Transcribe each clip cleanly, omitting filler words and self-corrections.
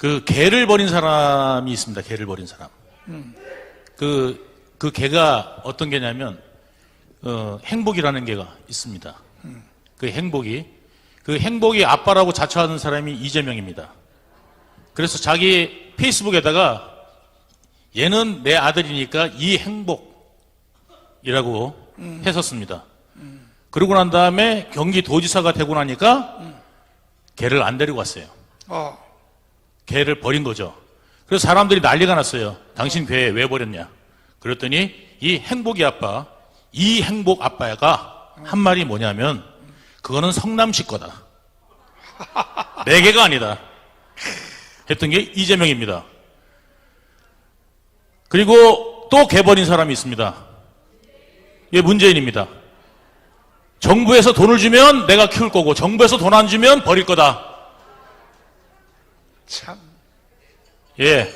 그 개를 버린 사람이 있습니다. 개를 버린 사람. 그 개가 어떤 개냐면 행복이라는 개가 있습니다. 그 행복이 아빠라고 자처하는 사람이 이재명입니다. 그래서 자기 페이스북에다가 얘는 내 아들이니까 이행복이라고 했었습니다. 그러고 난 다음에 경기도지사가 되고 나니까 개를 안 데리고 왔어요. 개를 버린 거죠. 그래서 사람들이 난리가 났어요. 당신 개 왜 버렸냐? 그랬더니 이 행복이 아빠, 이 행복 아빠가 한 말이 뭐냐면 그거는 성남시 거다. 내 개가 아니다. 했던 게 이재명입니다. 그리고 또 개 버린 사람이 있습니다. 이게 문재인입니다. 정부에서 돈을 주면 내가 키울 거고 정부에서 돈 안 주면 버릴 거다. 참. 예.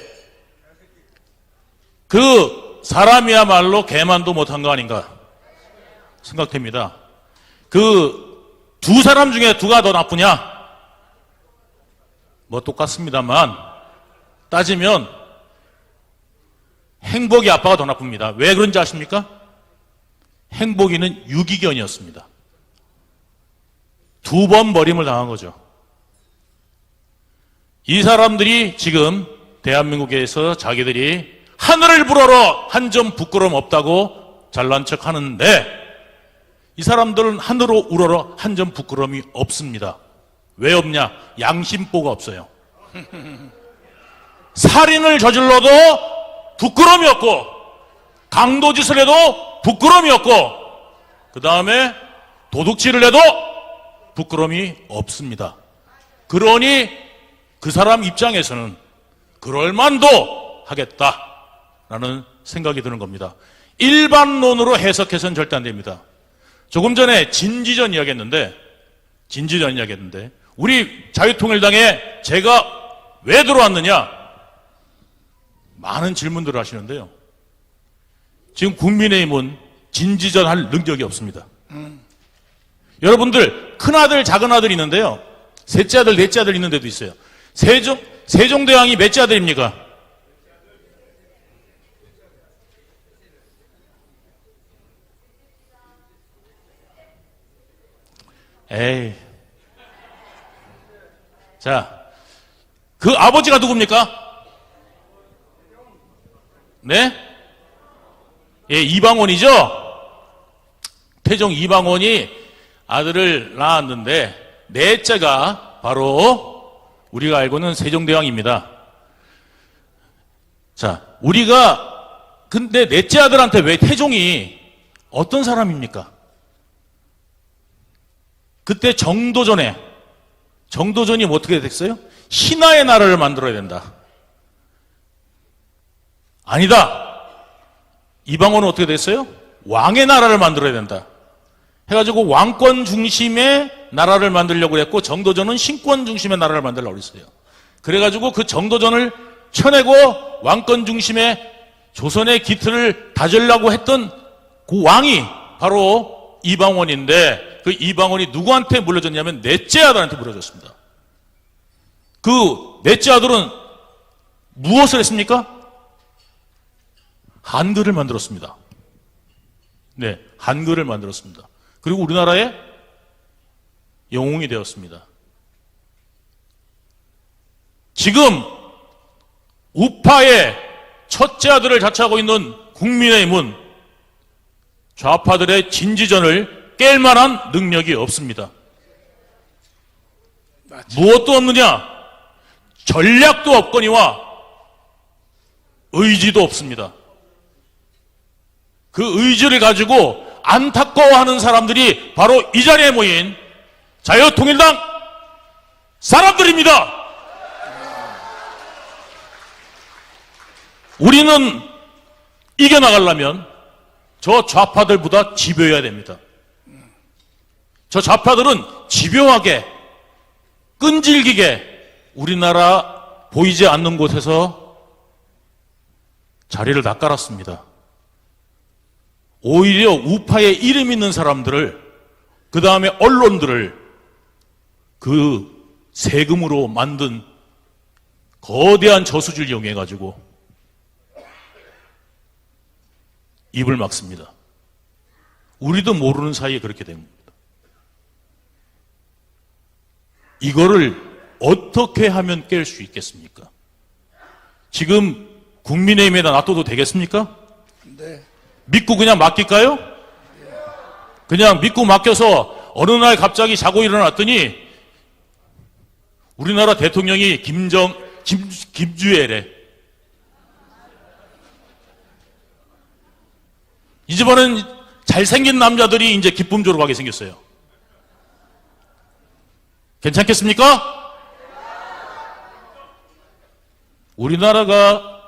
그 사람이야말로 개만도 못한 거 아닌가 생각됩니다. 그 두 사람 중에 누가 더 나쁘냐? 뭐 똑같습니다만 따지면 행복이 아빠가 더 나쁩니다. 왜 그런지 아십니까? 행복이는 유기견이었습니다. 2번 버림을 당한 거죠. 이 사람들이 지금 대한민국에서 자기들이 하늘을 불어러 한 점 부끄러움 없다고 잘난 척 하는데 이 사람들은 하늘로 우러러 한 점 부끄러움이 없습니다. 왜 없냐? 양심보가 없어요. 살인을 저질러도 부끄러움이 없고 강도짓을 해도 부끄러움이 없고 그 다음에 도둑질을 해도 부끄러움이 없습니다. 그러니 그 사람 입장에서는 그럴만도 하겠다라는 생각이 드는 겁니다. 일반론으로 해석해서는 절대 안 됩니다. 조금 전에 진지전 이야기했는데 우리 자유통일당에 제가 왜 들어왔느냐 많은 질문들을 하시는데요. 지금 국민의힘은 진지전 할 능력이 없습니다. 여러분들 큰아들 작은아들 있는데요. 셋째 아들 넷째 아들 있는 데도 있어요. 세종대왕이 몇째 아들입니까? 에이. 자, 그 아버지가 누굽니까? 네? 예, 이방원이죠? 태종 이방원이 아들을 낳았는데 넷째가 바로 우리가 알고는 세종대왕입니다. 자, 근데 넷째 아들한테 왜 태종이 어떤 사람입니까? 그때 정도전이 뭐 어떻게 됐어요? 신하의 나라를 만들어야 된다. 아니다. 이방원은 어떻게 됐어요? 왕의 나라를 만들어야 된다. 해가지고 왕권 중심의 나라를 만들려고 했고 정도전은 신권 중심의 나라를 만들려고 했어요. 그래가지고 그 정도전을 쳐내고 왕권 중심의 조선의 기틀을 다지려고 했던 그 왕이 바로 이방원인데 그 이방원이 누구한테 물려줬냐면 넷째 아들한테 물려줬습니다. 그 넷째 아들은 무엇을 했습니까? 한글을 만들었습니다. 네, 한글을 만들었습니다. 그리고 우리나라의 영웅이 되었습니다. 지금 우파의 첫째 아들을 자처하고 있는 국민의힘은 좌파들의 진지전을 깰 만한 능력이 없습니다. 무엇도 없느냐? 전략도 없거니와 의지도 없습니다. 그 의지를 가지고 안타까워하는 사람들이 바로 이 자리에 모인 자유통일당 사람들입니다. 우리는 이겨나가려면 저 좌파들보다 집요해야 됩니다. 저 좌파들은 집요하게 끈질기게 우리나라 보이지 않는 곳에서 자리를 낚아놨습니다. 오히려 우파에 이름 있는 사람들을 그 다음에 언론들을 그 세금으로 만든 거대한 저수지를 이용해 가지고 입을 막습니다. 우리도 모르는 사이에 그렇게 된 겁니다. 이거를 어떻게 하면 깰 수 있겠습니까? 지금 국민의힘에다 놔둬도 되겠습니까? 네. 믿고 그냥 맡길까요? 그냥 믿고 맡겨서 어느 날 갑자기 자고 일어났더니 우리나라 대통령이 김주애래. 이제번엔 잘생긴 남자들이 이제 기쁨조로 가게 생겼어요. 괜찮겠습니까? 우리나라가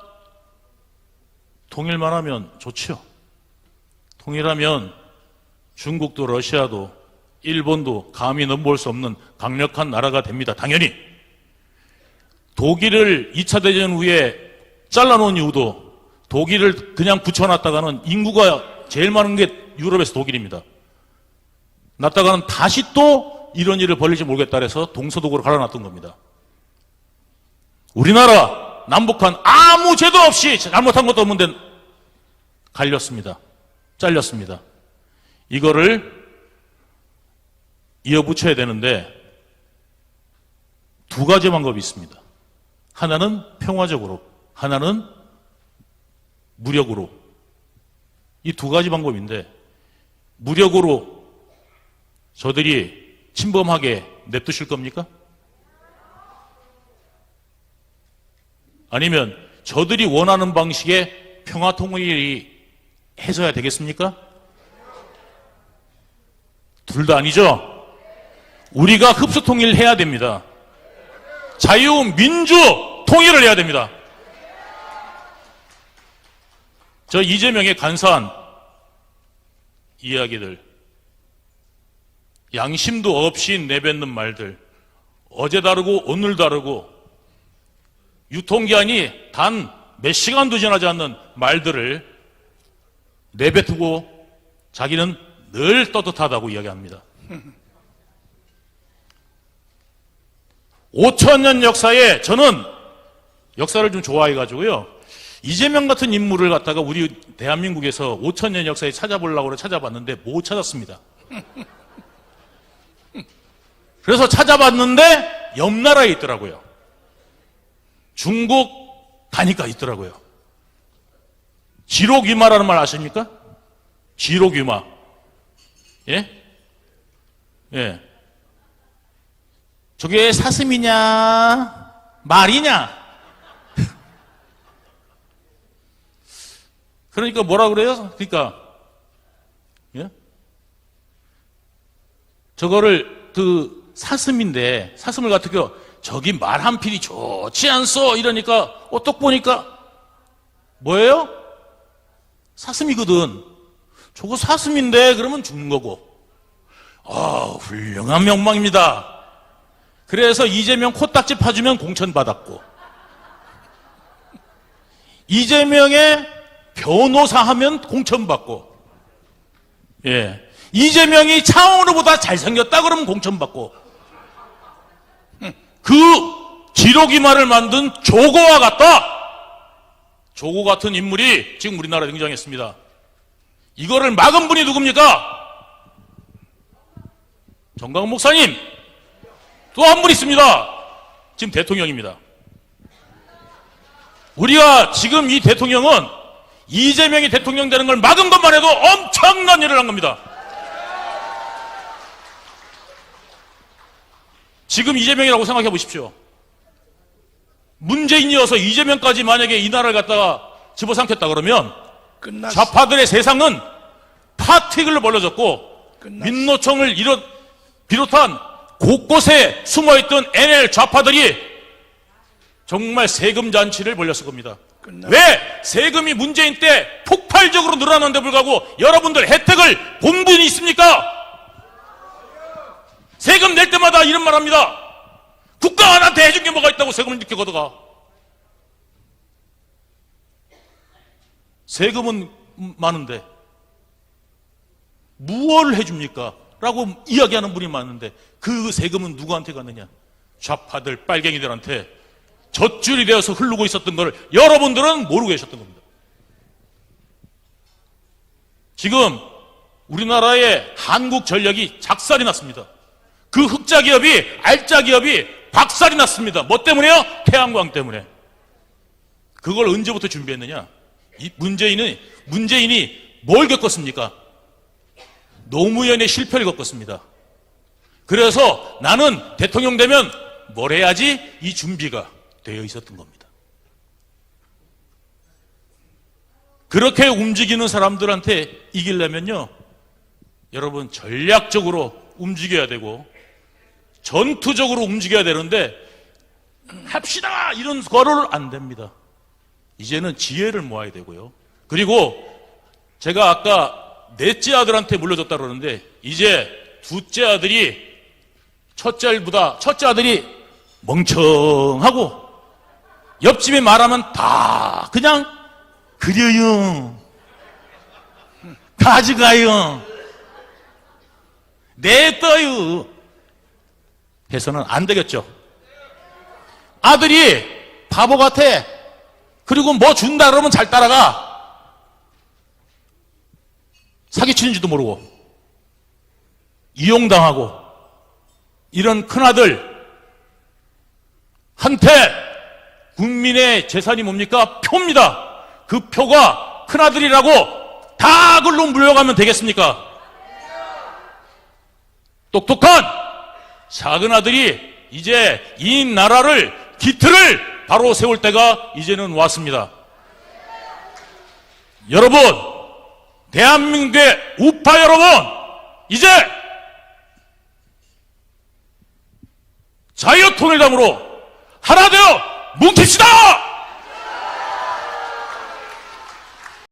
통일만 하면 좋죠. 통일하면 중국도 러시아도 일본도 감히 넘볼 수 없는 강력한 나라가 됩니다. 당연히. 독일을 2차 대전 후에 잘라놓은 이유도 독일을 그냥 붙여놨다가는 인구가 제일 많은 게 유럽에서 독일입니다. 놨다가는 다시 또 이런 일을 벌릴지 모르겠다 해서 동서독으로 갈아놨던 겁니다. 우리나라 남북한 아무 죄도 없이 잘못한 것도 없는데 갈렸습니다. 잘렸습니다. 이거를 이어붙여야 되는데 두 가지 방법이 있습니다. 하나는 평화적으로, 하나는 무력으로. 이 두 가지 방법인데 무력으로 저들이 침범하게 냅두실 겁니까? 아니면 저들이 원하는 방식의 평화 통일이 해서야 되겠습니까? 둘 다 아니죠? 우리가 흡수 통일을 해야 됩니다. 자유민주 통일을 해야 됩니다. 저 이재명의 간사한 이야기들, 양심도 없이 내뱉는 말들, 어제 다르고 오늘 다르고 유통기한이 단 몇 시간도 지나지 않는 말들을 내뱉고 자기는 늘 떳떳하다고 이야기합니다. 5,000년 역사에 저는 역사를 좀 좋아해가지고요. 이재명 같은 인물을 갖다가 우리 대한민국에서 5,000년 역사에 찾아보려고 찾아봤는데 못 찾았습니다. 그래서 찾아봤는데 옆 나라에 있더라고요. 중국 가니까 있더라고요. 지록유마라는 말 아십니까? 지록유마. 예? 예. 저게 사슴이냐, 말이냐? 그러니까 뭐라 그래요? 그러니까, 예? 저거를 사슴인데, 사슴을 갖다가 저기 말 한 필이 좋지 않소 이러니까 똑 보니까 뭐예요? 사슴이거든. 저거 사슴인데 그러면 죽는 거고. 훌륭한 명망입니다. 그래서 이재명 코딱지 파주면 공천 받았고, 이재명의 변호사 하면 공천 받고, 예, 이재명이 차은우보다 잘생겼다 그러면 공천 받고, 그 지록이말을 만든 조고와 같다. 조고 같은 인물이 지금 우리나라에 등장했습니다. 이거를 막은 분이 누굽니까? 정광훈 목사님. 또 한 분 있습니다. 지금 대통령입니다. 우리가 지금 이 대통령은 이재명이 대통령 되는 걸 막은 것만 해도 엄청난 일을 한 겁니다. 지금 이재명이라고 생각해 보십시오. 문재인이어서 이재명까지 만약에 이 나라를 갖다가 집어삼켰다 그러면 좌파들의 세상은 파티글로 벌어졌고, 민노총을 비롯한 곳곳에 숨어있던 NL 좌파들이 정말 세금 잔치를 벌였을 겁니다. 왜? 세금이 문재인 때 폭발적으로 늘어났는데 불구하고 여러분들 혜택을 본 분이 있습니까? 세금 낼 때마다 이런 말 합니다. 국가가 나한테 해준 게 뭐가 있다고 세금을 이렇게 걷어가. 세금은 많은데 무엇을 해줍니까? 라고 이야기하는 분이 많은데 그 세금은 누구한테 갔느냐? 좌파들, 빨갱이들한테 젖줄이 되어서 흐르고 있었던 걸 여러분들은 모르고 계셨던 겁니다. 지금 우리나라의 한국전력이 작살이 났습니다. 그 흑자 기업이, 알짜 기업이 박살이 났습니다. 뭐 때문에요? 태양광 때문에. 그걸 언제부터 준비했느냐? 이 문재인이 뭘 겪었습니까? 노무현의 실패를 겪었습니다. 그래서 나는 대통령 되면 뭘 해야지? 이 준비가 되어 있었던 겁니다. 그렇게 움직이는 사람들한테 이기려면요, 여러분 전략적으로 움직여야 되고 전투적으로 움직여야 되는데 합시다 이런 거를 안 됩니다. 이제는 지혜를 모아야 되고요. 그리고 제가 아까 넷째 아들한테 물려줬다 그러는데 이제 둘째 아들이 첫째 아들이 멍청하고 옆집에 말하면 다 그냥 그려요, 가져가요, 냈어요 해서는 안 되겠죠. 아들이 바보 같아. 그리고 뭐 준다 그러면 잘 따라가. 사기치는지도 모르고 이용당하고 이런 큰아들 한테 국민의 재산이 뭡니까? 표입니다. 그 표가 큰아들이라고 다 그걸로 물려가면 되겠습니까? 똑똑한 작은 아들이 이제 이 나라를 기틀을 바로 세울 때가 이제는 왔습니다. 여러분, 대한민국의 우파 여러분, 이제 자유통일당으로 하나 되어 뭉칩시다!